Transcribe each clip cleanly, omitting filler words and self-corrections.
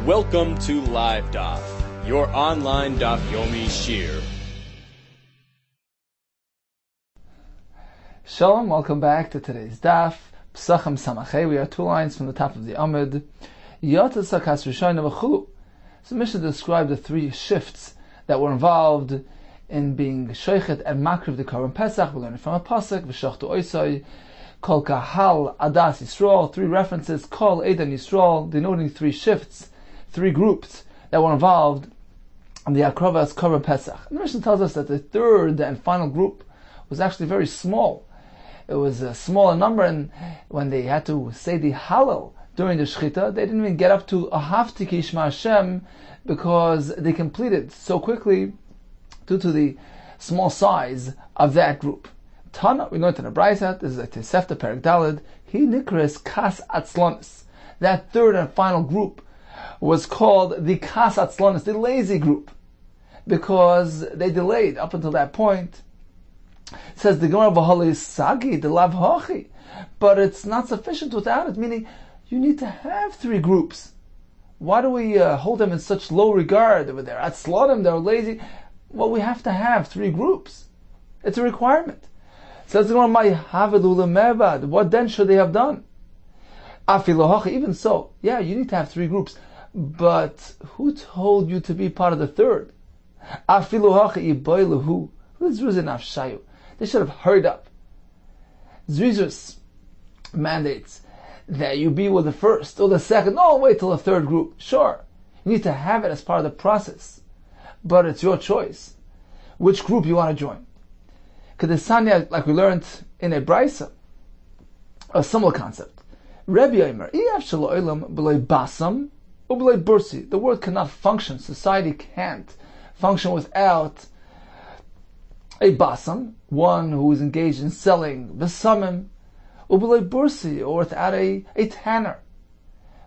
Welcome to Live Daf, your online Daf Yomi Shir. Shalom, welcome back to today's Daf, Pesachim Samachay. We are 2 lines from the top of the Amud. Yotasa Kas Rishayna V'chulu. So Mishnah described the 3 shifts that were involved in being Shoichet and Makriv the Korban Pesach. We're learning from a Pasuk, V'shachtu Oisoi, Kol Kahal Adas Yisrael, 3 references, Kol Eidan Yisrael, denoting 3 shifts, 3 groups that were involved in the Akravas Korban Pesach. And the Mishnah tells us that the 3rd and final group was actually very small. It was a smaller number, and when they had to say the Hallel during the Shechita, they didn't even get up to Ahavti Ki Yishma Hashem because they completed so quickly due to the small size of that group. Tana, we learned in the Brayta, this is a Tosefta Perek Daled, He Nikras Kas Atzlonis. That 3rd and final group was called the Kas Atzlonis, the lazy group, because they delayed up until that point. It says the Gemara V'Halei Sagi the Lav Hachi, but it's not sufficient without it. Meaning, you need to have 3 groups. Why do we hold them in such low regard over there? Atzlonim, they're lazy. Well, we have to have 3 groups. It's a requirement. It says the Gemara My Havelula Mevad. What then should they have done? Afilu Hachi. Even so, yeah, you need to have 3 groups. But who told you to be part of the 3rd? Afilu Hachi Iboilahu. Who's Ruzin Afshayu? They should have hurried up. Zrizus mandates that you be with the 1st or the 2nd. No, wait till the 3rd group. Sure, you need to have it as part of the process, but it's your choice which group you want to join. Kedesanya, like we learned in a Brisa, a similar concept. Rabbi Yehuda Basam Ublei Bursi. The world cannot function. Society can't function without a basam, one who is engaged in selling besamim, ubelei bursi, or without a tanner,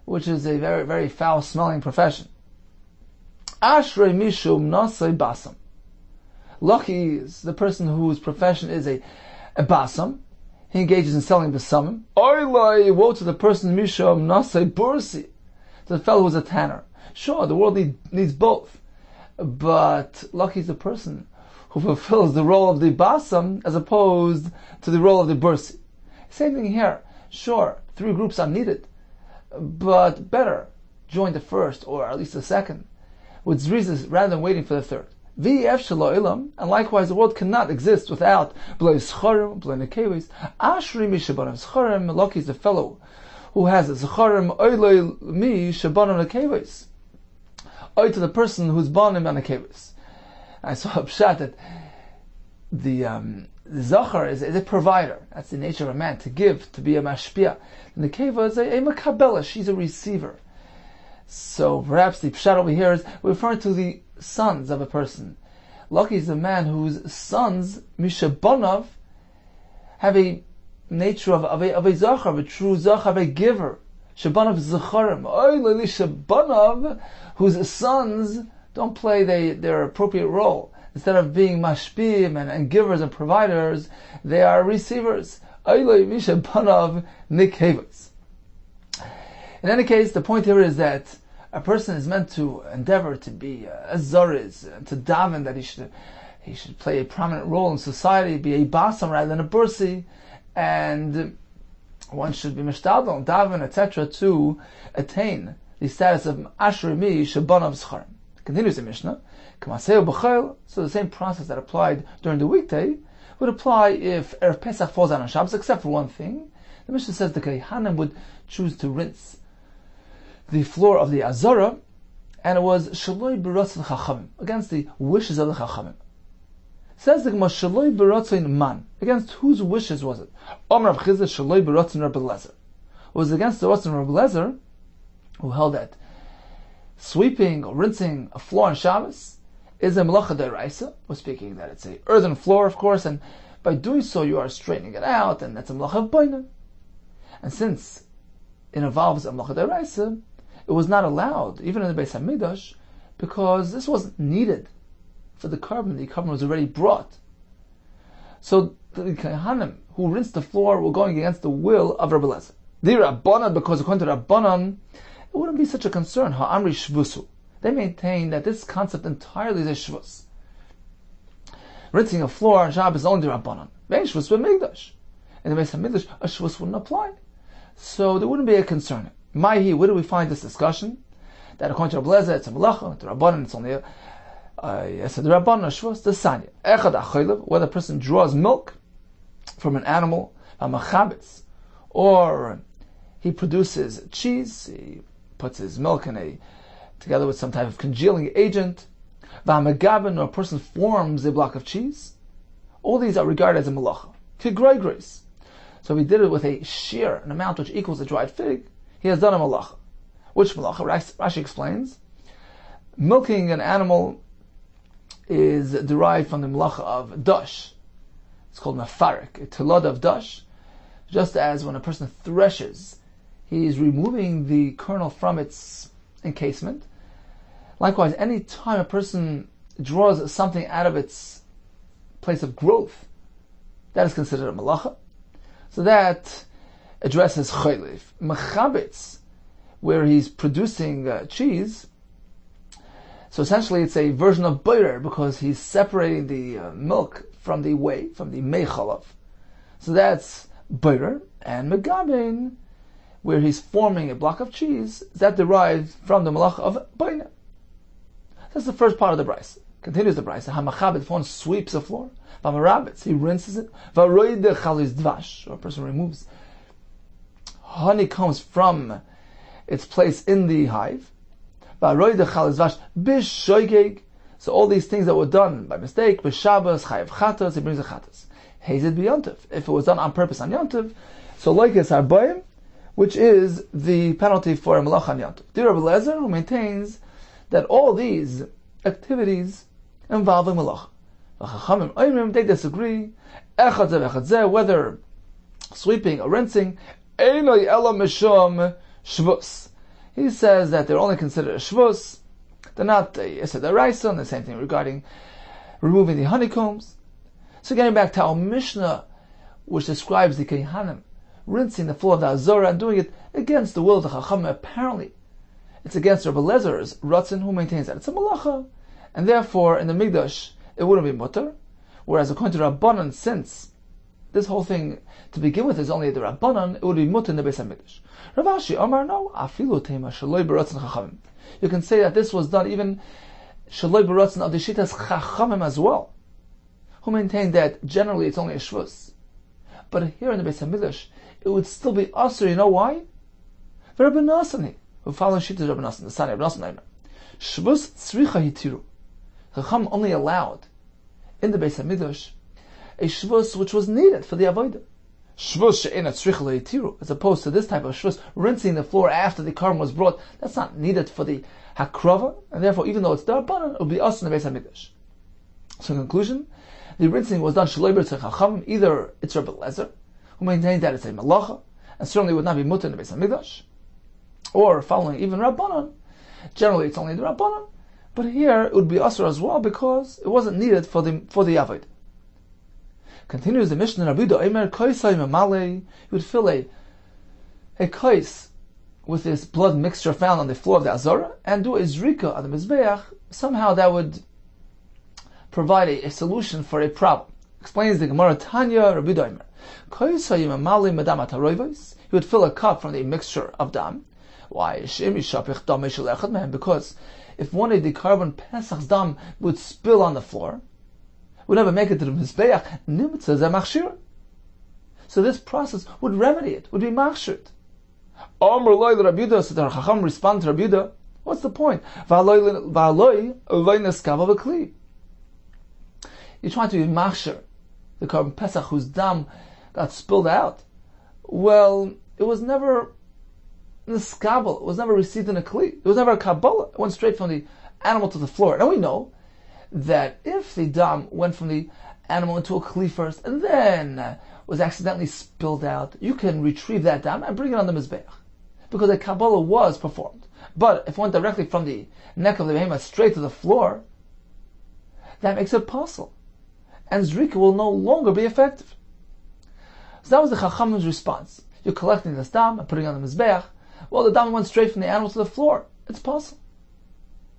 which is a very, very foul-smelling profession. Ashrei mishum nasei basam. Lucky is the person whose profession is a basam. He engages in selling besamim. Oilai, woe to the person mishum nasei bursi, to the fellow who's a tanner. Sure, the world needs both, but lucky is the person who fulfills the role of the basam as opposed to the role of the bursi. Same thing here. Sure, 3 groups are needed, but better join the 1st or at least the 2nd with zrizas rather than waiting for the 3rd. V'ef shelo ilam, and likewise the world cannot exist without b'loi zcharim, b'loi nekevos. Ashri mi shebanim zcharim, lucky is the fellow who has a zcharim, oiloi mi shebanim nekevos. Oy to the person who's banim and nekevos. I saw a pshat that the Zachar is a provider. That's the nature of a man, to give, to be a mashpia. And the Keva is a makabela, she's a receiver. So perhaps the pshat over here is referring to the sons of a person. Lucky is the man whose sons, mishabanav, have a nature of a Zachar, of a true Zachar, of a giver. Shabanav Zacharim. Oy Shabanav, whose sons don't play their appropriate role. Instead of being mashpim and givers and providers, they are receivers. In any case, the point here is that a person is meant to endeavor to be a zariz, to daven that he should play a prominent role in society, be a basam rather than a bursi, and one should be mishtadal and daven, etc., to attain the status of ashrei mi shebanav zcharim. Continues the Mishnah. So the same process that applied during the weekday would apply if Erev Pesach falls out on Shabbos, except for one thing. The Mishnah says the Kohanim would choose to rinse the floor of the Azara, and it was Shaloi B'Ratzon Chachamim, against the wishes of the Chachamim. Says the Gemara, Shaloi B'Ratzon Man, against whose wishes was it? Omer Rav Chizda Shaloi B'Ratzon Rabbi Lezer. It was against the Ratzon Rabbi Lezer, who held that sweeping or rinsing a floor on Shabbos is a melacha deraisa. We're speaking that it's a earthen floor, of course, and by doing so you are straightening it out, and that's a melacha of boina. And since it involves a melacha deraisa, it was not allowed, even in the Beis Hamikdash, because this wasn't needed for the carbon. The carbon was already brought. So the Kohanim who rinsed the floor were going against the will of Rabbi Lezer. The Rabbanan, because according to Rabbanan, it wouldn't be such a concern. Ha'amri shvusu. They maintain that this concept entirely is a shvus. Rinsing a floor on Shabbos is only the Rabbanan. Vein shvus b'migdash. In the Beis HaMikdash, a shvus wouldn't apply. So there wouldn't be a concern. Ma'hi, where do we find this discussion? That according to Rabbi Lezer, it's a melacha. The Rabbanan, it's only the Rabbanan, a shvus, the sanya. Echad achaylev, whether a person draws milk from an animal, a machabitz, or he produces cheese, he puts his milk together with some type of congealing agent, v'hamagabin, or a person forms a block of cheese. All these are regarded as a malacha. K'groigros. So if he did it with a shear, an amount which equals a dried fig, he has done a malacha. Which malacha? Rashi explains. Milking an animal is derived from the malacha of dash. It's called mafarik, a tilad of dash. Just as when a person threshes, he is removing the kernel from its encasement. Likewise, any time a person draws something out of its place of growth, that is considered a malacha. So that addresses chaylev. Machabitz, where he's producing cheese, so essentially it's a version of boirer because he's separating the milk from the whey, from the mei chalav. So that's boirer. And megabin, where he's forming a block of cheese, that derives from the malacha of boina. That's the first part of the brayse. Continues the brayse. Hamachabit, if one sweeps the floor, v'amarabitz, he rinses it. V'aroide chaliz dvash, or a person removes honeycombs from its place in the hive. V'aroide chaliz dvash b'shoigeg. So all these things that were done by mistake, b'shabbos, chayav chatas, he brings a chatas. Hazed b'yontiv. If it was done on purpose on yontiv, so like it's arbayim, which is the penalty for a malacha on yontiv. Dear Rabbi Lezer, who maintains that all these activities involve a malacha. They disagree. Whether sweeping or rinsing, he says that they're only considered a shvus. They're not a deraisa, and the same thing regarding removing the honeycombs. So getting back to our Mishnah, which describes the Kehanim rinsing the floor of the Azorah and doing it against the will of the Chacham, apparently it's against Rabbi Lezer's Ratzin, who maintains that it's a malacha, and therefore in the Mikdash it wouldn't be mutter. Whereas according to Rabbanan, since this whole thing to begin with is only the Rabbanan, it would be mutter in the Beis HaMikdash. Rav Ashi Amar, no, afilu tema shaloi b'ratzin chachamim. You can say that this was done even shaloi b'ratzin of the shitas chachamim as well, who maintain that generally it's only a shvus. But here in the Beis HaMikdash, it would still be asur. You know why? For Rabbi Nasani, who follows Shittas Rabbi Nassan, the son of Rabbi Nassan, shvus tzricha hitiru. Chacham only allowed in the Beis HaMikdash a shvus which was needed for the avodah. Shvus she'ena tzricha hitiru, as opposed to this type of shvus, rinsing the floor after the korban was brought, that's not needed for the hakrava, and therefore even though it's darbanan, it will be asur in the Beis HaMikdash. So in conclusion, the rinsing was done shaloi b'ratzin chacham. Either it's Rabbi Lezer, who maintains that it's a malacha, and certainly would not be mutter in the Beis HaMikdash, or following even Rabbanan. Generally, it's only the Rabbanan, but here it would be asur as well because it wasn't needed for the avodah. Continues the Mishnah. Rabbi Yehuda Omer, koisai memale. He would fill a kais with this blood mixture found on the floor of the Azorah and do a zrika on the mizbeach. Somehow that would provide a solution for a problem. Explains the Gemara Tanya. Rabbi Yehuda Omer, koisai memale medam ataroivos. He would fill a cup from the mixture of dam. Why? Because if one of the carbon Pesach's dam would spill on the floor, would never make it to the Mizbeach, Nimtzah ze machshir. So this process would remedy it, would be machshir. Amr loy Rabbi Yehuda, so the Chacham respond to Rabbi Yehuda, what's the point? You're trying to be machshir the carbon Pesach whose dam got spilled out. Well, it was never niskabel, it was never received in a kli. It was never a kabbalah. It went straight from the animal to the floor. Now we know that if the dam went from the animal into a kli first and then was accidentally spilled out, you can retrieve that dam and bring it on the mizbeach, because a kabbalah was performed. But if it went directly from the neck of the behemoth straight to the floor, that makes it possible, and zrika will no longer be effective. So that was the Chachamim's response. You're collecting this dam and putting it on the mizbeach, Well, the dam went straight from the animal to the floor. It's possible.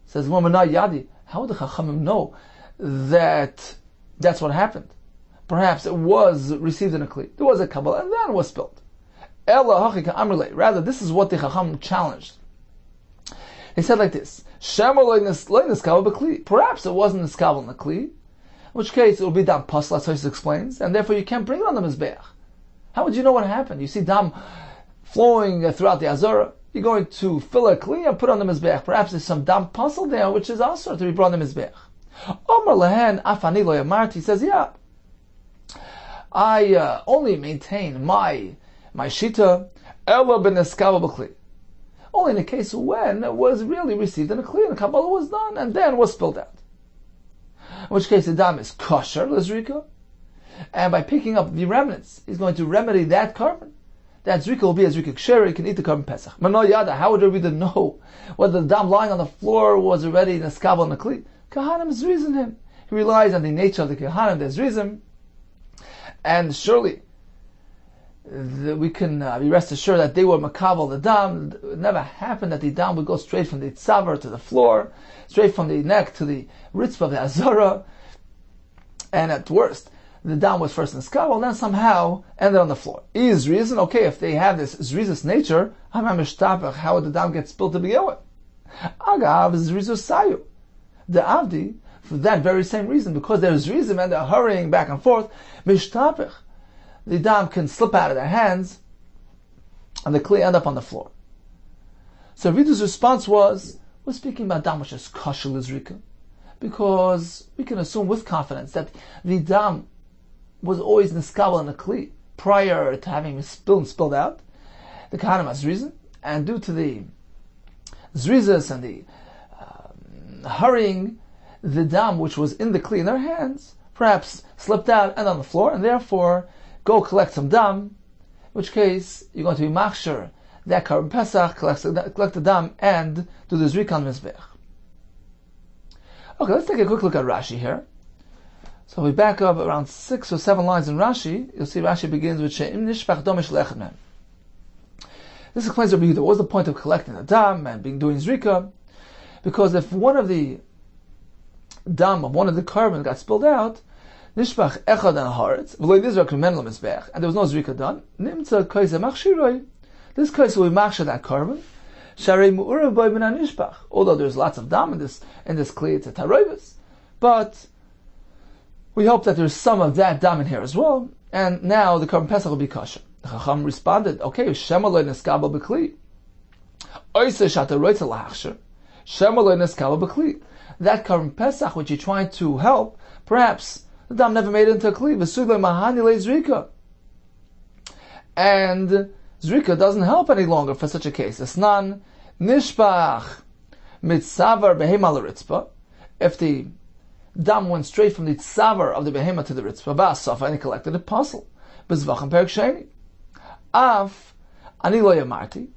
Says Mumana Yadi. How would the Chachamim know that that's what happened? Perhaps it was received in a kli. There was a Kabbalah and then it was spilled. Rather, this is what the Chacham challenged. He said like this: perhaps it wasn't niskabel in the kli, in which case it will be dam pasla, as Tosfos explains, and therefore you can't bring it on the mizbeach. How would you know what happened? You see dam flowing throughout the azara. You're going to fill a kli and put on the mizbeach. Perhaps there's some dam pasl there, which is also to be brought on the mizbeach. Omar lehen afani lo yamart. He says, yeah, I only maintain my shita ela ben niskabel b'kli. Only in a case when it was really received in a kli, and the Kabbalah was done, and then was spilled out. In which case the dam is kosher, l'zrika, and by picking up the remnants, he's going to remedy that carbon. That zrika will be a zrika ksher, he can eat the carbon pesach. Mano yada, how would Rabbi Yehuda know whether the dam lying on the floor was already in a skabel in the kli? Kahanim is reason him. He relies on the nature of the kahanim, there's reason, and surely we can be rest assured that they were makabel the dam. It never happened that the dam would go straight from the tzavar to the floor, straight from the neck to the ritzvah of the azara, and at worst, the dam was first in the skabel, then somehow ended on the floor. Is reason, okay, if they have this zrizis nature, how would the dam get spilled to begin with? Agav is zrizus sayu. The avdi, for that very same reason, because there's reason and they're hurrying back and forth, mishtapich. The dam can slip out of their hands, and the kli end up on the floor. So Vidu's response was, we're speaking about dam which is kosher l'zrika, because we can assume with confidence that the dam was always niskabel in the kli prior to having been spilled out. The kahanim has reason, and due to the zrizas and the hurrying, the dam which was in the kli in their hands perhaps slipped out and on the floor, and therefore go collect some dam, in which case you're going to be machshir that carbon pesach, collect the dam, and do the zrika on mizbech. Okay, let's take a quick look at Rashi here. So we back up around 6 or 7 lines in Rashi. You'll see Rashi begins with she'im nishpach domish lechem. This explains Rabbi Yehuda. What was the point of collecting the dam and doing zrika? Because if one of the dam of one of the carbon got spilled out, nishpach echad an haaretz v'lo nizrak l'men l'mizbech, and there was no zrika done, nimtza kaisa machshiroi. This kaisa will machshir that carbon. Sharei mu'urav b'ay min nishpach. Although there's lots of dam in this kli, it's a taroivus, but we hope that there's some of that dam in here as well, and now the carbon pesach will be kosher. The Chacham responded, okay, shema lo neskabel b'kli. Oiseh shata roitza lahachshir. Shema lo neskabel b'kli. That carbon pesach which you're trying to help, perhaps the dam never made it into a kli. V'sugla mahani le zrika. And zrika doesn't help any longer for such a case. Esnan nishpach mitzavar behema l'ritzpa. If the dam went straight from the tzavar of the behema to the ritzpa, ba'asafa, and he collected a puzzle. B'zvachim perik sheni. Af ani lo yamarti.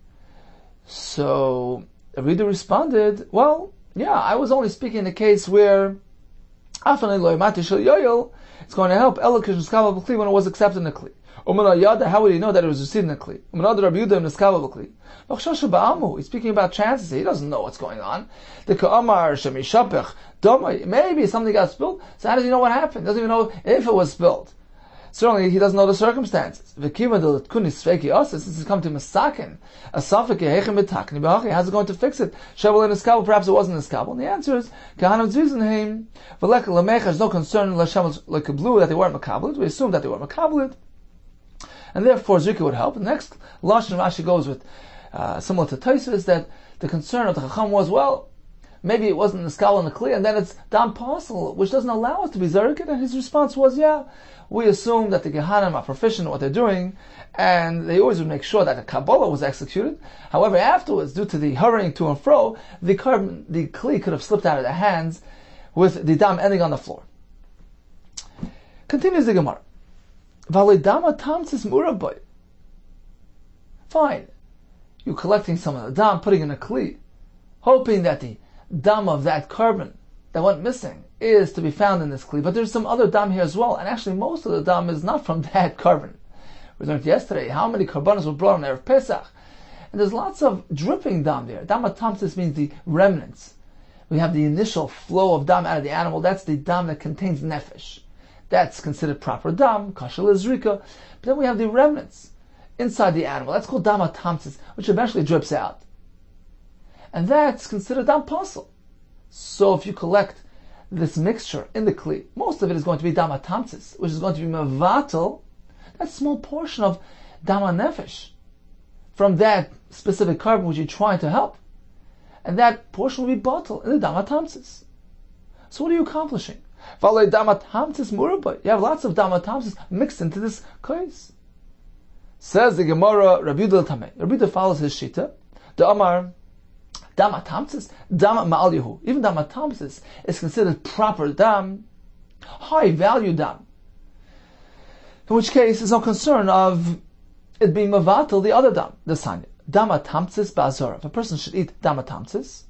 So the reader responded, well, yeah, I was only speaking in the case where it's going to help when it was accepted in the kli. How would he know that it was received in the kli? He's speaking about chances. He doesn't know what's going on. Maybe something got spilled. So how does he know what happened? He doesn't even know if it was spilled. Certainly, he doesn't know the circumstances. Since he's come to Masakin, how's it going to fix it? Perhaps it wasn't a skabel. And the answer is, there's no concern that they weren't makablet. We assume that they weren't makablet. And therefore, Zrika would help. The next Lashon Rashi goes with, similar to Tosfos, that the concern of the Chacham was, well, maybe it wasn't the skabel and the kli, and then it's dam pasel, which doesn't allow us to be zerikid. And his response was, yeah, we assume that the Gehanim are proficient in what they're doing, and they always would make sure that the Kabbalah was executed. However, afterwards, due to the hurrying to and fro, the kli could have slipped out of their hands, with the dam ending on the floor. Continues the Gemara. Fine. You're collecting some of the dam, putting in a kli, hoping that the dam of that carbon that went missing is to be found in this kli. But there's some other dam here as well, and actually most of the dam is not from that carbon. We learned yesterday how many karbanos were brought on Erev Pesach, And there's lots of dripping dam there. Dam atamsis means the remnants. We have the initial flow of dam out of the animal. That's the dam that contains nefesh. That's considered proper dam, kashal izrika. But then we have the remnants inside the animal. That's called dam atamsis, which eventually drips out. And that's considered dam pasul. So if you collect this mixture in the kli, most of it is going to be dam atamsis, which is going to be mevatel, that small portion of dam nefesh from that specific carbon which you're trying to help. And that portion will be bottled in the dam atamsis. So what are you accomplishing? You have lots of dam atamsis mixed into this kais. Says the Gemara, Rabbi Yehuda Tamei. Rabbi Yehuda follows his shita. The Amar, dam atamsis, dam ma'al yehu. Even dam atamsis is considered proper dam, high value dam. In which case, there's no concern of it being mavatal the other dam, the sanya. Dam atamsis ba'azara. If a person should eat dam atamsis,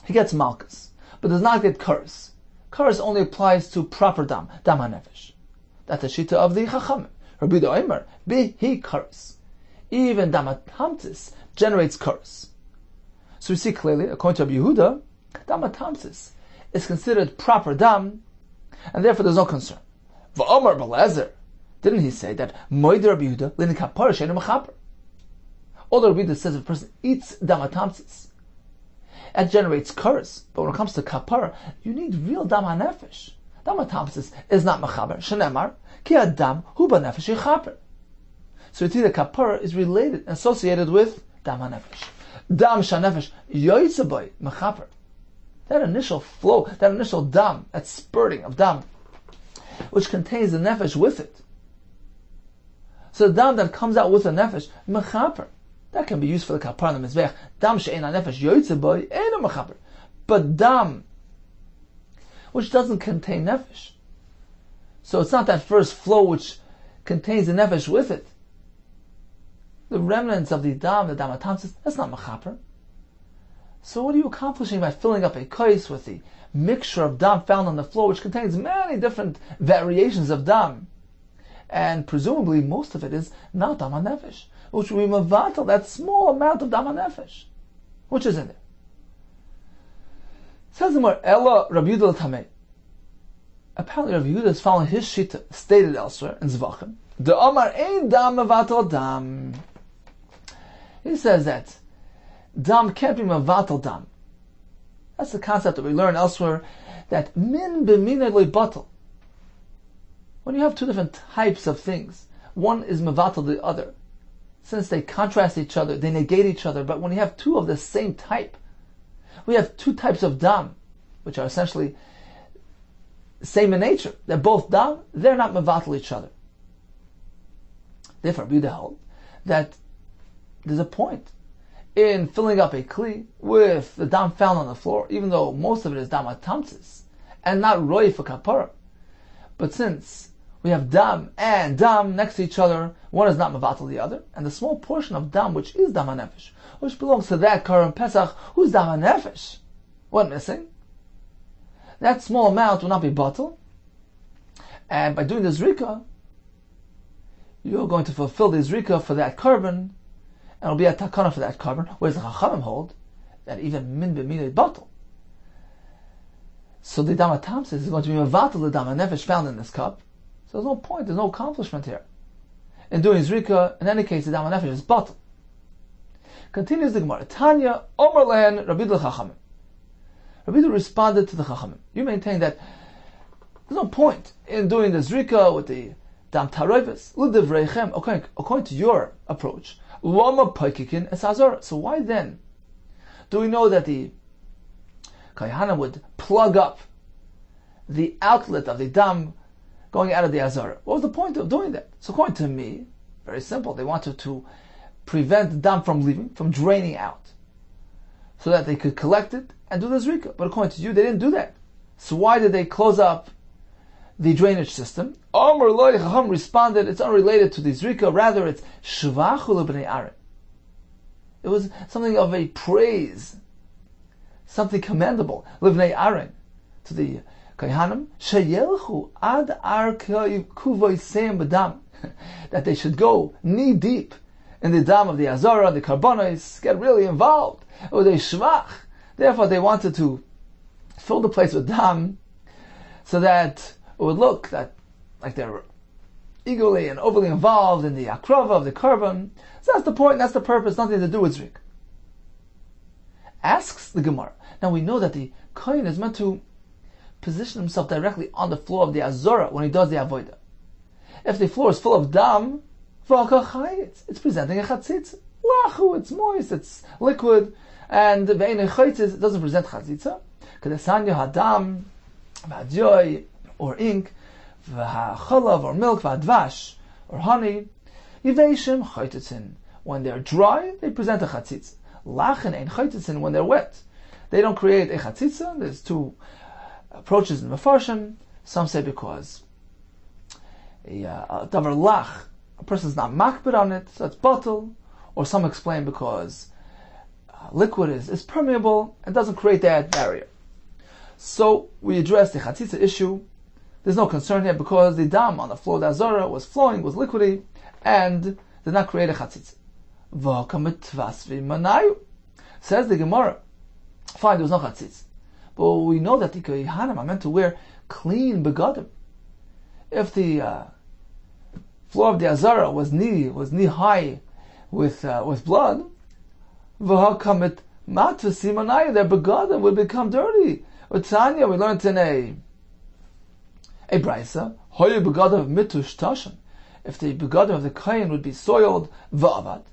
he gets malchus, but does not get curse. Curse only applies to proper dam, dam hanefesh. That's the shita of the chachamim. Rabbi Yehuda Omer, bihi curse. Even dam atamsis generates curse. So we see clearly, according to Rabbi Yehuda, dam atamsis is considered proper dam, and therefore there's no concern. V'omer b'lezer. Didn't he say that moed Rabbi Yehuda linin kapara sheinu mechaper? All the Rabbi Yehuda says if a person eats dam atamsis, that generates curse. But when it comes to kapara, you need real dam hanefesh. Dam atamsis is not mechaber. Shenemar ki adam hu b'nefesh yichaper. So you see that kapara is related and associated with dam hanefesh. Dam shanefesh yoytzaboy mechaper. That initial flow, that initial dam, that spurting of dam, which contains the nefesh with it. So the dam that comes out with the nefesh, mechaper, that can be used for the kapara and the mizbech. Dam she'ein nefesh yoytzaboy eino mechaper. But dam, which doesn't contain nefesh, so it's not that first flow which contains the nefesh with it. The remnants of the dam atamsis, that's not mechaper. So what are you accomplishing by filling up a kais with the mixture of dam found on the floor, which contains many different variations of dam? And presumably most of it is not dam nefesh, which will be mevatel, that small amount of dam nefesh, which is in there. Says the more Ella Rabbi Yehuda Tamei. Apparently Rabbi Yehuda is following his shita stated elsewhere in Zvachim. The Omar ein dam mevatel dam. He says that dam can't be mevatel dam. That's the concept that we learn elsewhere, that min b'minay lo batel. When you have two different types of things, one is mevatel the other. Since they contrast each other, they negate each other, but when you have two of the same type, we have two types of dam, which are essentially same in nature. They're both dam, they're not mevatel each other. Therefore, Rabbi Yehuda held that there's a point in filling up a kli with the dam found on the floor, even though most of it is dam atamsis, and not roi for kapara. But since we have dam and dam next to each other, one is not mevatel the other, and the small portion of dam which is dam hanefesh, which belongs to that Karan Pesach, who's dam hanefesh, what missing? That small amount will not be batel, and by doing the zrika, you're going to fulfill the zrika for that carbon, and it'll be a takana for that carbon, whereas the Chachamim hold that even min b'minay batel. So the dam atamsis is going to be mevatel the dam hanefesh found in this cup. So there's no point, there's no accomplishment here. In doing zrika, in any case, the dam hanefesh is batel. Continues the Gemara. Tanya, Omer lehen, Rabbi Yehuda Chachamim. Rabbi Yehuda responded to the Chachamim. You maintain that there's no point in doing the zrika with the dam taroivis. L'divreichem, according to your approach, lama paikikin es azor. So why then do we know that the Kayhana would plug up the outlet of the dam going out of the azara? What was the point of doing that? So according to me, very simple, they wanted to prevent the dam from leaving, from draining out, so that they could collect it and do the zrika. But according to you, they didn't do that. So why did they close up the drainage system? Amar Loi Chacham responded, it's unrelated to the zrika, rather it's shvachu lebnei Aaron. It was something of a praise, something commendable, lebnei Aaron, to the Kayhanim, sheyelchu ad ar kuvoisem b'dam, that they should go knee deep in the dam of the Azara, the Karbonos, get really involved. Or they shvach. Therefore, they wanted to fill the place with dam so that it would look that like they're eagerly and overly involved in the akrava of the carbon. So that's the point, that's the purpose, nothing to do with zrik. Asks the Gemara. Now we know that the kohen is meant to position himself directly on the floor of the Azara when he does the avodah. If the floor is full of dam, it's presenting a chatzitza. Lachu, it's moist, it's liquid, and it doesn't present chatzitza. Kedesanya hadam, v'adyoy, or ink, v'hachalav, or milk, v'advash, or honey, yiveshim chaytitzin. When they're dry, they present a chatzitza. Lachen ein chaytitzin, when they're wet, they don't create a chatzitza. There's two approaches in Mefarshim. Some say because a davar lach, a person's not makbid on it, so it's bottle. Or some explain because liquid is permeable and doesn't create that barrier. So we address the chatzitza issue. There's no concern here because the dam on the floor of the Azara was flowing, was liquidy, and did not create a chatzitza. Says the Gemara, fine, there was no chatzitza. But we know that the kohanim are meant to wear clean begadim. If the floor of the Azara was knee high with blood, their begadim would become dirty. Tanya, we learned in a brisa, hoyu begadim mitush tashan. If the begadim of the kohen would be soiled, va'avad,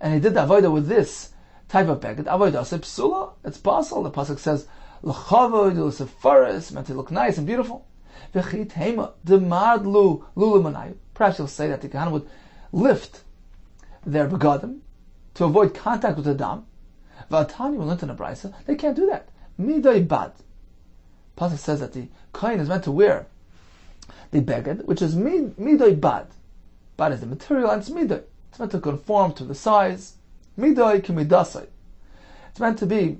and he did the avodah with this type of beged, avodah se psula, it's possible. The pasuk says, l'chavod l'sefaris, meant to look nice and beautiful. V'chit hema demadlu lulumanayu. Perhaps you'll say that the kohen would lift their begadim to avoid contact with the dam. V'atani, we learned in a brisa, they can't do that. Midoi bad. Pasuk says that the kohen is meant to wear the beged, which is midoi bad. Bad is the material, and it's midoi. It's meant to conform to the size. Midoi kimidasai. It's meant to be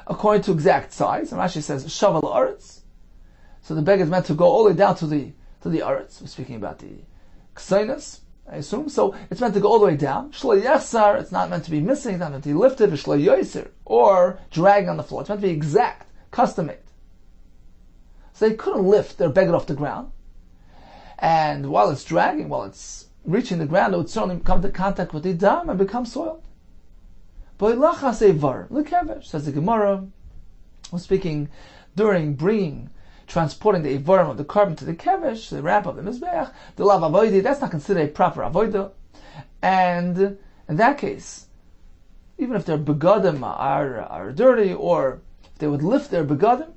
according to exact size. And Rashi says shaval aretz. So the beged is meant to go all the way down to the aretz. We're speaking about the ksainas, I assume. So it's meant to go all the way down. Shlo yechsar. It's not meant to be missing. It's not meant to be lifted. Shlo yoser, or dragging on the floor. It's meant to be exact, custom made. So they couldn't lift their beged off the ground. And while it's dragging, while it's reaching the ground, it would certainly come into contact with the dam and become soiled. Says the Gemara, was speaking during transporting the ivarim of the carbon to the kevesh, the ramp of the mizbeach, the lav avodah, that's not considered a proper avodah. And in that case, even if their begadim are dirty, or if they would lift their begadim,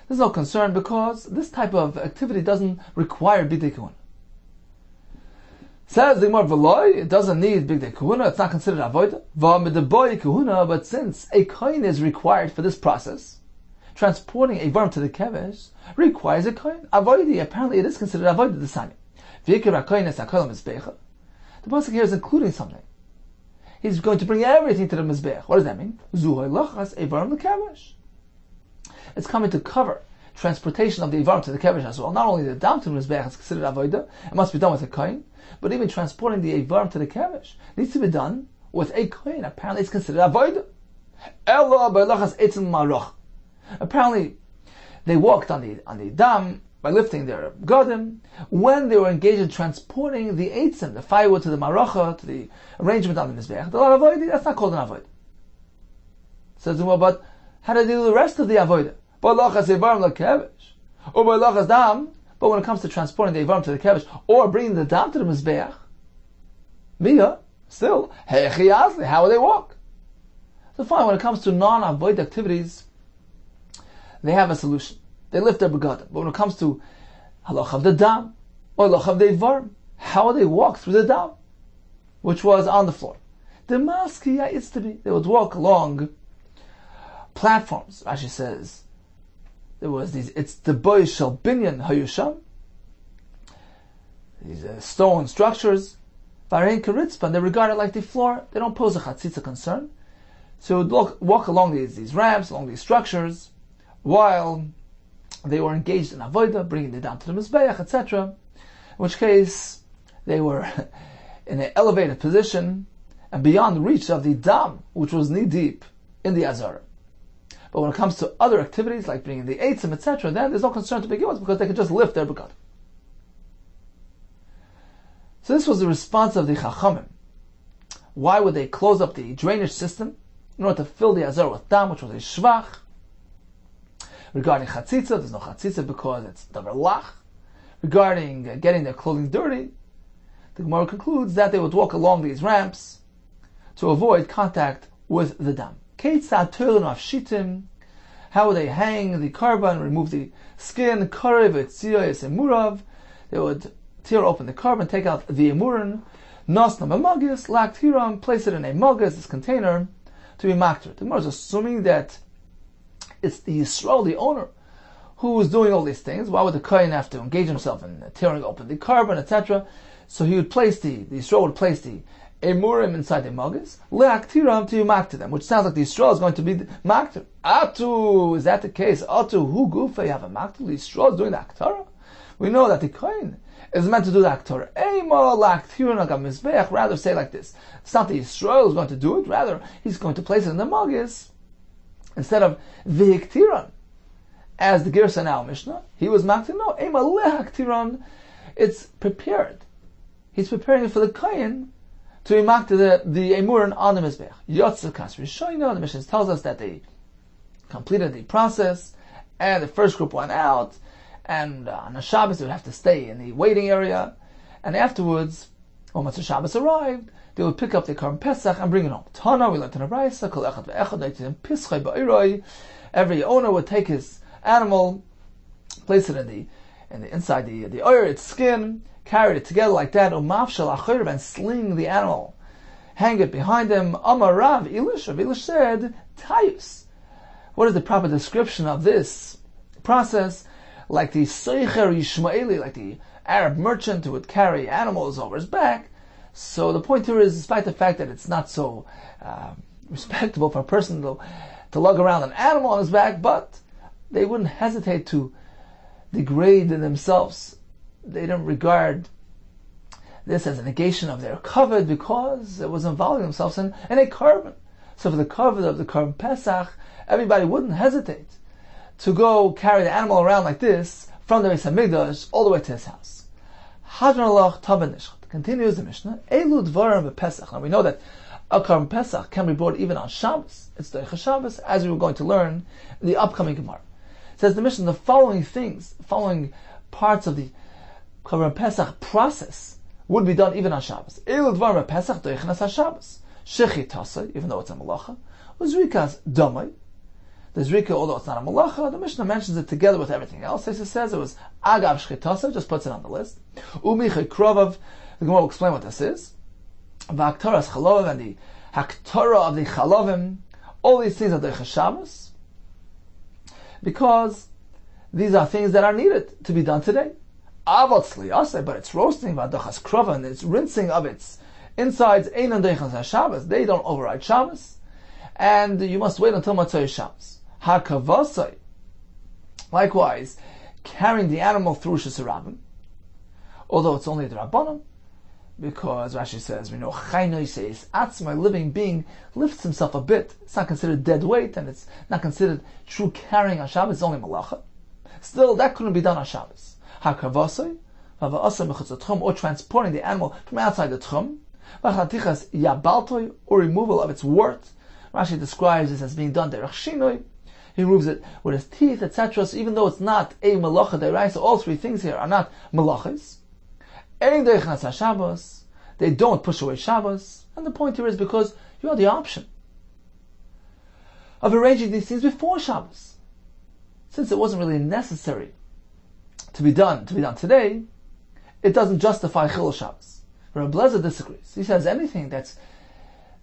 there's no concern because this type of activity doesn't require bigdei kahuna. Says the Gemara, v'loi, it doesn't need bigdei kahuna, it's not considered avodah. V'amidaboi kahuna, but since a kohen is required for this process, transporting a varm to the kevesh requires a kohen. Avodah, apparently it is considered avodah the same. V'ikir ha-kohen es ha-kol ha-mizbecha. The pasuk here is including something. He's going to bring everything to the mizbech. What does that mean? Zuhay lachas a varm the kevesh. It's coming to cover transportation of the ivarim to the kevesh as well. Not only the dam to the mizbech is considered avodah, it must be done with a kohen, but even transporting the ivarim to the kevesh needs to be done with a kohen. Apparently, it's considered avodah. Elo b'lachas etzim maroch. Apparently, they walked on the dam by lifting their godim when they were engaged in transporting the eitzim, the firewood, to the marocha, to the arrangement on the mizbech. The avodah, that's not called an avodah. Says well, but how do they do the rest of the avodah? But when it comes to transporting the ivarim to the kevesh or bringing the dam to the mizbeach, still, how will they walk? So fine, when it comes to non-avoid activities, they have a solution. They lift their begadim. But when it comes to halach of the dam or halach of the ivarim, how will they walk through the dam, which was on the floor? The maskiya is to be. They would walk along platforms. Rashi says there was these. It's the boy shel binyan hayusham. These stone structures. Varein karitzpan. They regard it like the floor. They don't pose a chatzitza concern. So they would walk along these ramps, along these structures, while they were engaged in avodah, bringing it down to the mizbeach, etc. In which case they were in an elevated position and beyond the reach of the dam, which was knee deep in the Azara. But when it comes to other activities like bringing the eitzim, etc., then there's no concern to begin with because they can just lift their begad. So this was the response of the Chachamim. Why would they close up the drainage system in order to fill the Azara with dam, which was a shvach? Regarding chatzitza, there's no chatzitza because it's davar lach. Regarding getting their clothing dirty, the Gemara concludes that they would walk along these ramps to avoid contact with the dam. How would they hang the carbon, remove the skin, they would tear open the carbon, take out the emurin, nosna magis, laktiram, place it in a magis, this container, to be makter. The Gemara is assuming that it's the Yisrael, the owner, who is doing all these things. Why would the Kohen have to engage himself in tearing open the carbon, etc.? So he would place the Yisrael would place the emurim inside the magis, leaktiram, to makter them, which sounds like the Yisrael is going to be the makter. Atu, is that the case? Atu, hu gufa, you have a makter, the Yisrael is doing the aktara? We know that the Kohen is meant to do the aktara. Rather say like this. It's not the Yisrael who's going to do it, rather he's going to place it in the magis instead of v'iktiran. As the Girsa now Mishnah, he was maktir. No, ema lehaktiran. It's prepared. He's preparing it for the Kohen to be maktir the emurin on the mizbech. Yotzer kas rishoyna. The Mishnah tells us that they completed the process, and the first group went out, and on the Shabbos they would have to stay in the waiting area, and afterwards, when Motzei Shabbos arrived, they would pick up the Karban Pesach and bring it home. Tana, we learned in a Brayso, kol echad ve'echad noitim pischai ba'iroi. Every owner would take his animal, place it in the inside the oyer, its skin, carry it together like that, umafshel achayr, and sling the animal, hang it behind him. Amar Rav Elish, Rav Elish said, tayus. What is the proper description of this process? Like the Seicher Yishmaeli, like the Arab merchant who would carry animals over his back. So the point here is, despite the fact that it's not so respectable for a person to lug around an animal on his back, but they wouldn't hesitate to degrade themselves. They didn't regard this as a negation of their kavod because it was involving themselves in a carbon. So for the kavod of the Karban Pesach, everybody wouldn't hesitate to go carry the animal around like this from the Beis Hamikdash all the way to his house. Hadron alach taben nishchat. Continues the Mishnah. Elu dvarim b'Pesach. Now we know that a Karban Pesach can be brought even on Shabbos. It's Deicha Shabbos, as we were going to learn in the upcoming Gemara. It says the Mishnah, the following parts of the Karban Pesach process would be done even on Shabbos. Elu dvarim b'Pesach Deichnas HaShabbos. Shechi Tasei, even though it's a malacha. Uzrikas Damai. The Zrika, although it's not a malacha, the Mishnah mentions it together with everything else. It says it was Agav Shchitasa, just puts it on the list. Umiche Krovav, the Gemara will explain what this is. V'aktaras Chalovim, and the Haktara of the Chalovim, all these things are the Shabbos, because these are things that are needed to be done today. Avot Sliyaseh, but it's roasting, V'adachas Krova, and it's rinsing of its insides, Einan Deichas HaShabbos, they don't override Shabbos, and you must wait until Motzei Shabbos. Hakavasai, likewise, carrying the animal through Shesarabim, although it's only the Rabbanim, because Rashi says, we know, Chaynoi says, Atzma, living being, lifts himself a bit. It's not considered dead weight, and it's not considered true carrying on Shabbos, it's only Malacha. Still, that couldn't be done on Shabbos. Hakavasai, or transporting the animal from outside the Tchum, Vachatichas Yabaltoi, or removal of its wart. Rashi describes this as being done derech shinoi. He removes it with his teeth, etc. So even though it's not a malacha deraisa, all three things here are not malachas. Ein deichnas Shabbos, they don't push away Shabbos, and the point here is because you have the option of arranging these things before Shabbos. Since it wasn't really necessary to be done today, it doesn't justify Chilul Shabbos. Rabbi Lezer disagrees. He says anything that's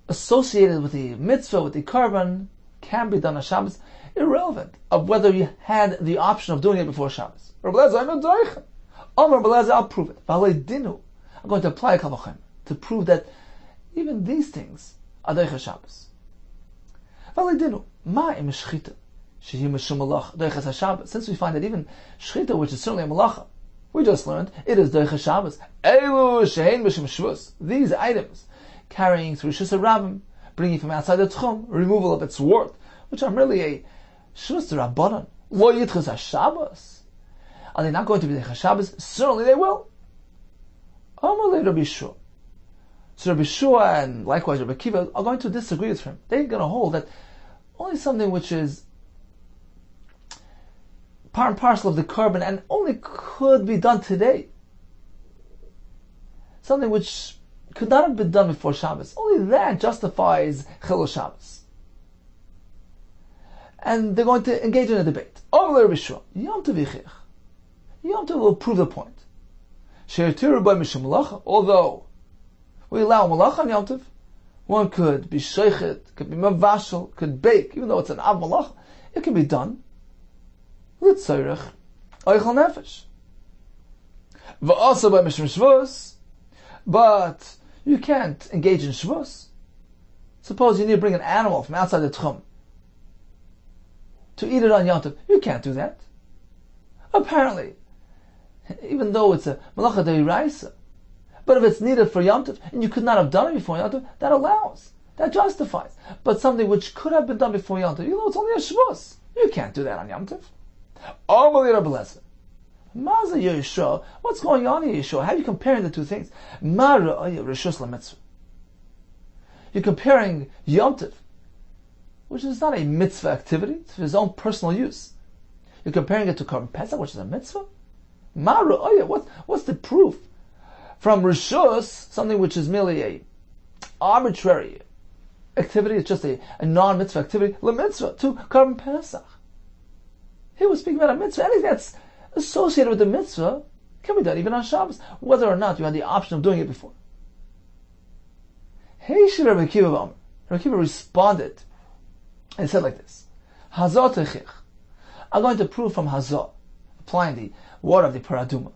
associated with the mitzvah, with the carbon, can be done on Shabbos, irrelevant of whether you had the option of doing it before Shabbos. Rabbi Lezer, I'm not doing. Rabbi Lezer, I'll prove it. I'm going to apply a Kavachem to prove that even these things are Deicha Shabbos. Since we find that even Shchita, which is certainly a Malacha, We just learned it is Doicha Shabbos. Elu shehein b'shem shvus. These items carrying through Rishus HaRabim, bringing from outside the Tchum, removal of its worth, which are merely a Shvus Rabbanan. Lo Yitchus HaShabbos. Are they not going to be Doicha Shabbos? Certainly they will. Amalei Rabbi Shua. So Rabbi Shua and likewise Rabbi Kiva are going to disagree with him. They're going to hold that only something which is part and parcel of the carbon and only could be done today, something which could not have been done before Shabbos, only that justifies Chilul Shabbos. And they're going to engage in a debate. Yom Tov will prove the point. Although we allow malacha on Yom Tov, one could be sheichet, could be mavashal, could bake, even though it's an av malacha, it can be done. L'tzorech oichel nefesh. V'asa by mishum shvus, but you can't engage in shvus. Suppose you need to bring an animal from outside the tchum to eat it on Yom Tov. You can't do that. Apparently, even though it's a malacha deiraisa, but if it's needed for Yom Tov, and you could not have done it before Yom Tov, that allows, that justifies. But something which could have been done before Yom Tov, even though it's only a shvus, you can't do that on Yom Tov. What's going on here, Yeshua? How are you comparing the two things? You're comparing Yom Tov, which is not a mitzvah activity, it's for his own personal use. You're comparing it to Korban Pesach, which is a mitzvah? What's the proof? From Rishus, something which is merely a arbitrary activity, it's just a non-mitzvah activity, mitzvah to Korban Pesach. He was speaking about a mitzvah. Anything that's associated with the mitzvah can be done even on Shabbos, whether or not you had the option of doing it before. Hey, Rabbi Kiva responded and said like this: Hazah techich. I'm going to prove from Hazah, applying the word of the paraduma.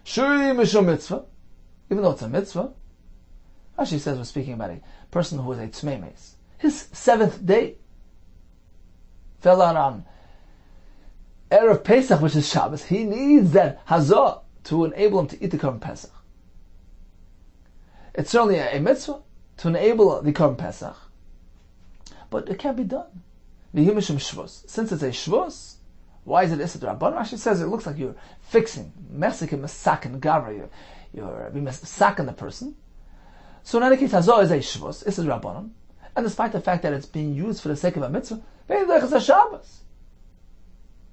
Shuri mishum mitzvah, even though it's a mitzvah. Rashi says we're speaking about a person who is a tzmei meis. His seventh day fell out on Erev Pesach, which is Shabbos. He needs that hazah to enable him to eat the Korban Pesach. It's certainly a mitzvah to enable the Korban Pesach, but it can't be done. Since it's a shvus, why is it Issa D'Rabbanan? Rashi says it looks like you're fixing, Mexican, Mesakin, Gavra, you're Mesakin the person. So in any case, hazah is a shvus, Issa D'Rabbanan, and despite the fact that it's being used for the sake of a mitzvah, it's a Shabbos.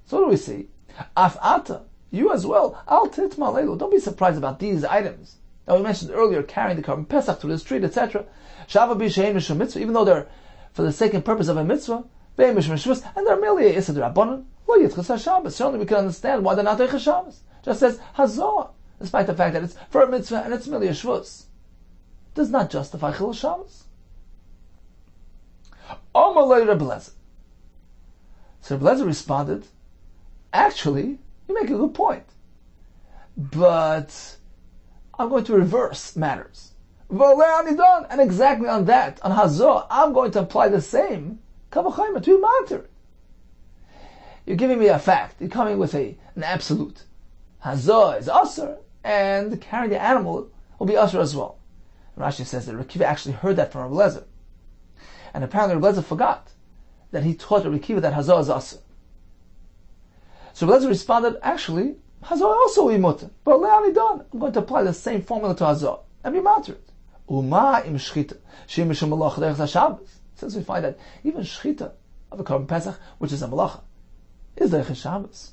So what do we see? Af'ata, you as well, al titma leilu. Don't be surprised about these items that we mentioned earlier, carrying the Korban Pesach through the street, etc. Shava b'shein mishum mitzvah, even though they're for the sake and purpose of a mitzvah, ve'im mishum shvus, and they're merely a issa d'Rabbanan, lo yitchus HaShabbos. Certainly we can understand why they're not Doicha Shabbos. Just as hazah, despite the fact that it's for a mitzvah and it's merely a shvus, does not justify Chilul Shabbos. Omalei Rebbe Lezer. So Rebbe Lezer responded, actually, you make a good point, but I'm going to reverse matters. And exactly on that, on hazah, I'm going to apply the same kavachayim to matter. You're giving me a fact. You're coming with an absolute. Hazah is asur, and carrying the animal will be asur as well. Rashi says that Rabbi Kiva actually heard that from Rebbe Lezer, and apparently Rebbe Lezer forgot that he taught Rabbi Kiva that hazah is asur. So Rebbe Lezer responded, actually, hazah also will be mutter, but le'ani done. I'm going to apply the same formula to hazah and be matter it. Uma im shchita she'im mishum malacha derech Shabbos. Since we find that even shchita of a Korban Pesach, which is a malacha, is derech Shabbos.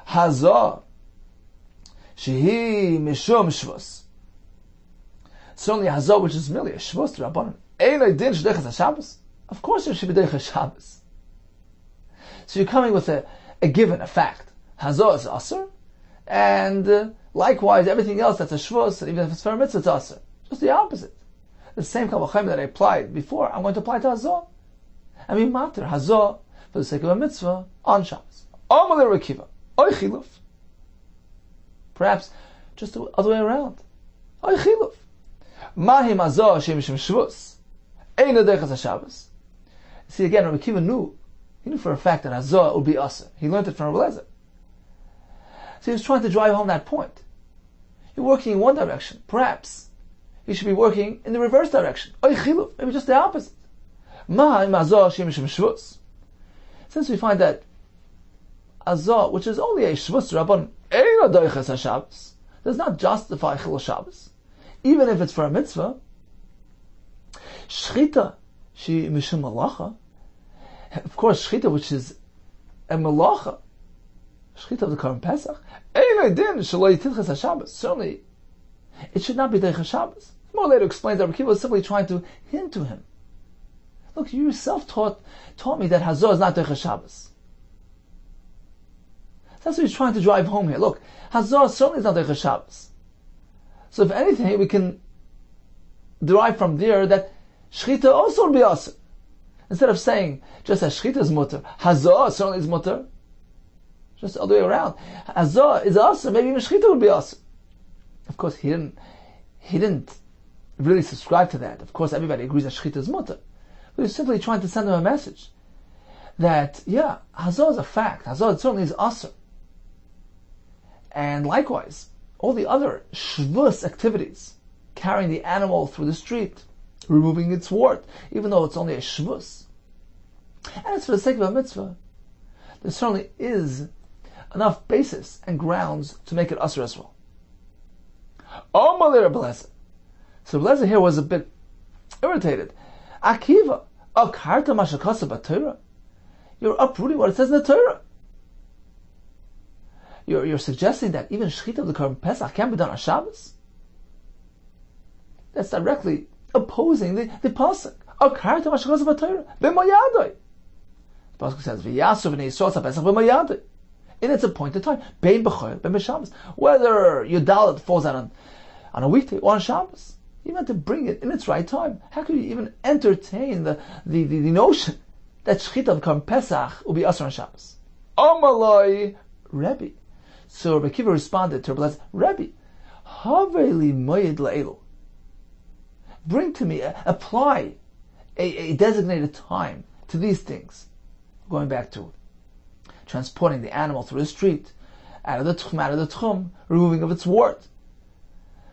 Hazah shehi mishum shvus. Certainly hazah, which is merely a shvus to Rabbanan. Ein din derech Shabbos. Of course, it should be derech Shabbos. So you're coming with a given, a fact. Hazah is asur, and likewise everything else that's a shvus, even if it's for a mitzvah, it's asur. Just the opposite. The same kavachayim that I applied before, I'm going to apply to hazah. I mean, matter hazah for the sake of a mitzvah on Shabbos. Amalei Rabbi Kiva, oy chiluf. Perhaps just the other way around. Oy chiluf. Mahim hazah she'im mishum shvus. Ein derech Shabbos. See again, Rabbi Kiva knew. He knew for a fact that hazah would be asur. He learned it from Rebbe Lezer. So he was trying to drive home that point. You're working in one direction. Perhaps you should be working in the reverse direction. Maybe just the opposite. Since we find that Azah, which is only a Shvus Rabban, does not justify Chilul Shabbos, even if it's for a mitzvah. Shchita, she mishum malacha. Of course, Shchita, which is a malacha, Shchita of the Korban Pesach, certainly, it should not be Deicha Shabbos. More later explains that Rabbi Kiva was simply trying to hint to him. Look, you yourself taught me that Hazor is not Deicha Shabbos. That's what he's trying to drive home here. Look, Hazor certainly is not Deicha Shabbos. So if anything, we can derive from there that Shchita also will be Asr. Instead of saying, just as Shchita is mutter, Hazor certainly is mutter. Just all the way around. Hazor is Asr, maybe even Shchita would be Asr. Of course, he didn't really subscribe to that. Of course, everybody agrees that Shchita is mutter. But he's simply trying to send them a message that, yeah, Hazor is a fact. Hazor certainly is Asr. And likewise, all the other Shvus activities, carrying the animal through the street, removing its wart, even though it's only a Shvus. And it's for the sake of a mitzvah. There certainly is enough basis and grounds to make it Asr as well. Oh, Malira Blessed. So Blessed here was a bit irritated. Akiva, Akarta Mashakasa Batura. You're uprooting what it says in the Torah. You're suggesting that even Shechita of the Korban Pesach can be done on Shabbos? That's directly opposing the pasuk. Akarta Mashakasa Batura. B'mayadoi. The pasuk says, V'yasu v'nei Yisrael Pesach b'mayadoi. In its appointed time. Bein b'choyer, bein b'Shabbos. Whether your dalit falls out on a weekday or on Shabbos, you have to bring it in its right time. How could you even entertain the notion that Shechita of Korban Pesach will be Asr on Shabbos? Amalai Rebbe. So Rabbi Kiva responded to Rabbi Rebbe, Haveli Moyed La'elu. Bring to me, apply a designated time to these things. Going back to transporting the animal through the street, out of the tchum, removing of its wart.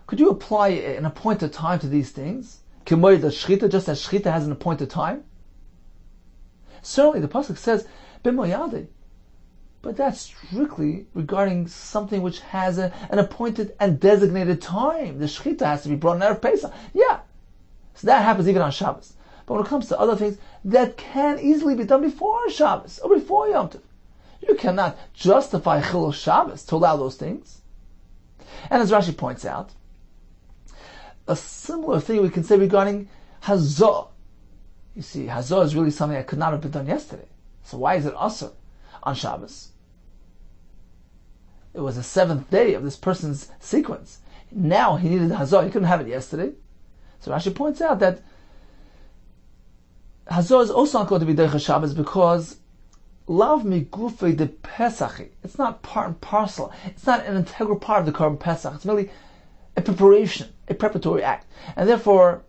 Could you apply an appointed time to these things? K'moyed Shechita, just as Shechita has an appointed time? Certainly, the pasuk says, B'moyade. But that's strictly regarding something which has an appointed and designated time. The Shechita has to be brought in Erev Pesach. Yeah. So that happens even on Shabbos. But when it comes to other things, that can easily be done before Shabbos or before Yom Tov. You cannot justify Chilul Shabbos to allow those things. And as Rashi points out, a similar thing we can say regarding Hazor. You see, Hazor is really something that could not have been done yesterday. So why is it Asr on Shabbos? It was the seventh day of this person's sequence. Now he needed Hazor. He couldn't have it yesterday. So Rashi points out that Hazor is also not going to be Deicha Shabbos because Lav mi gufei de Pesachi. It's not part and parcel. It's not an integral part of the Korban Pesach. It's merely a preparation, a preparatory act. And therefore,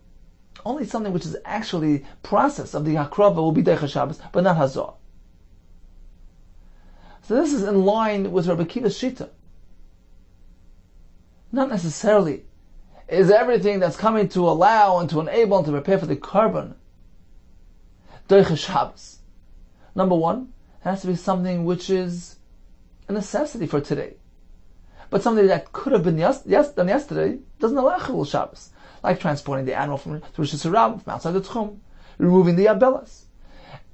only something which is actually process of the Hakrava will be Deicha Shabbos, but not Hazor. So this is in line with Rabbi Kiva's Shita. Not necessarily is everything that's coming to allow and to enable and to prepare for the Korban Deicha Shabbos. Number one, it has to be something which is a necessity for today. But something that could have been done yesterday doesn't allow Chilul Shabbos. Like transporting the animal from Rosh Hashanah, from outside the Tchum, removing the Abelas.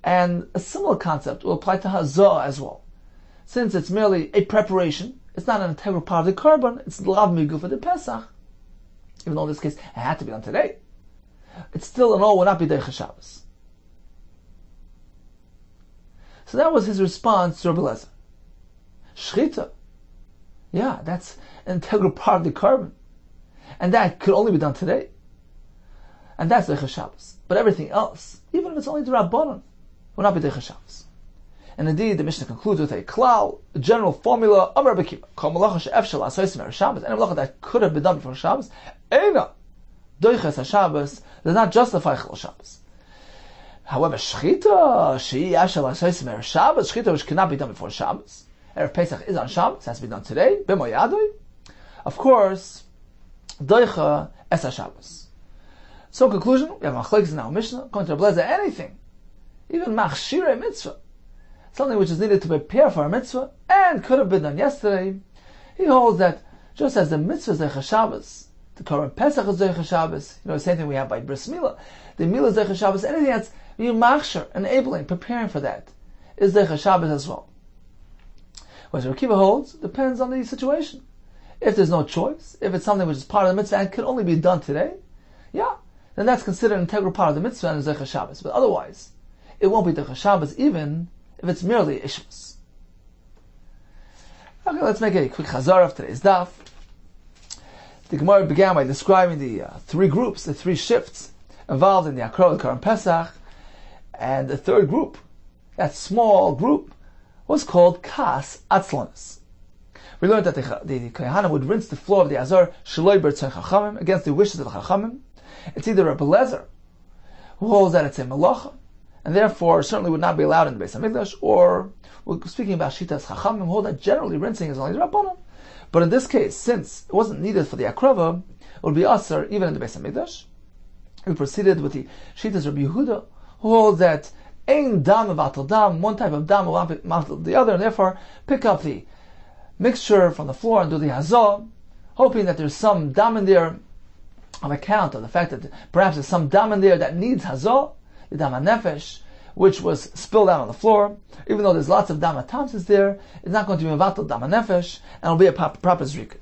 And a similar concept will apply to Hazor as well. Since it's merely a preparation, it's not an integral part of the Korban, it's Lav Migu for the Pesach. Even though in this case it had to be done today. It still in all will not be Deicha Shabbos. So that was his response to Rabbi Lezer. Shechita. Yeah, that's an integral part of the Korban. And that could only be done today. And that's Deicha Shabbos. But everything else, even if it's only the Rabbanon, will not be Deicha Shabbos. And indeed, the Mishnah concludes with a klal, a general formula of Rabbi Kiva. Kol malacha she'efshel la'asos erev Shabbos. Any malacha that could have been done before Shabbos, eina doiches haShabbos, does not justify Chilul Shabbos. However, shechita she'i efshel la'asos erev Shabbos, shechita which cannot be done before Shabbos, Erev Pesach is on Shabbos, has to be done today, b'moyadoi. Of course, doicha es Shabbos. So in conclusion, we have machlokes in our Mishnah, according to Rabbi Yehuda, anything, even machshirei mitzvah, something which is needed to prepare for a mitzvah, and could have been done yesterday. He holds that just as the mitzvah is doicha Shabbos, the Korban Pesach is doicha Shabbos, the same thing we have by Bris Milah, the Milah is doicha Shabbos, anything that's being machshir, enabling, preparing for that, is doicha Shabbos as well. What Rabbi Akiva holds depends on the situation. If there's no choice, if it's something which is part of the mitzvah and can only be done today, then that's considered an integral part of the mitzvah and is doicha Shabbos. But otherwise, it won't be doicha Shabbos even if it's merely ishmas. Okay, let's make a quick chazar of today's daf. The Gemara began by describing the three groups, the three shifts involved in the Akrah, the Korban Pesach, and the third group, that small group, was called Kas Atzlanis. We learned that the Kohanim would rinse the floor of the Azar Shaloi B'Rtzon Chachamim, against the wishes of the Chachamim. It's either Rabbi Lezer, who holds that it's a melacha, and therefore certainly would not be allowed in the Beis HaMikdash, or we're speaking about Shitas Chachamim, who hold that generally rinsing is only Rabbanan. But in this case, since it wasn't needed for the Akrava, it would be Asar even in the Beis HaMikdash. We proceeded with the Shitas Rabbi Yehuda, who holds that ein dam avatal dam, one type of dam will not the other, and therefore pick up the mixture from the floor and do the hazah, hoping that there's some dam in there on account of the fact that perhaps there's some dam in there that needs hazah, the dam nefesh, which was spilled out on the floor. Even though there's lots of dam tamsis there, it's not going to be avatal dam nefesh, and it'll be a proper zrika.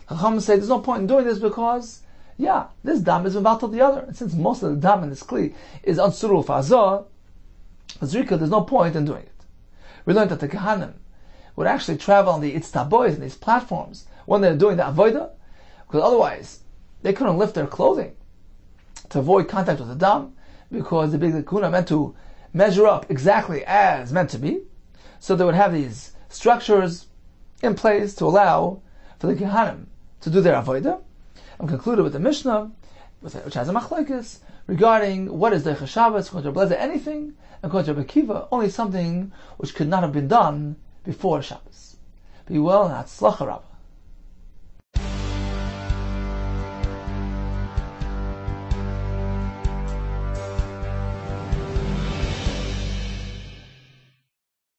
Chacham say there's no point in doing this because, this dam is avatal the other, and since most of the dam in this kli is unsuitable for hazah, zrika, there's no point in doing it. We learned that the Kohanim would actually travel on the itztabois, these platforms, when they're doing the avodah, because otherwise they couldn't lift their clothing to avoid contact with the dam, because the big kuna meant to measure up exactly as meant to be. So they would have these structures in place to allow for the Kohanim to do their avodah. And concluded with the Mishnah, which has a machlokes regarding what is doicha Shabbos, according to Rabbi Yehuda, anything, and according to Rabbi Akiva, only something which could not have been done before Shabbos. Be well, and hatzlacha Rabbah.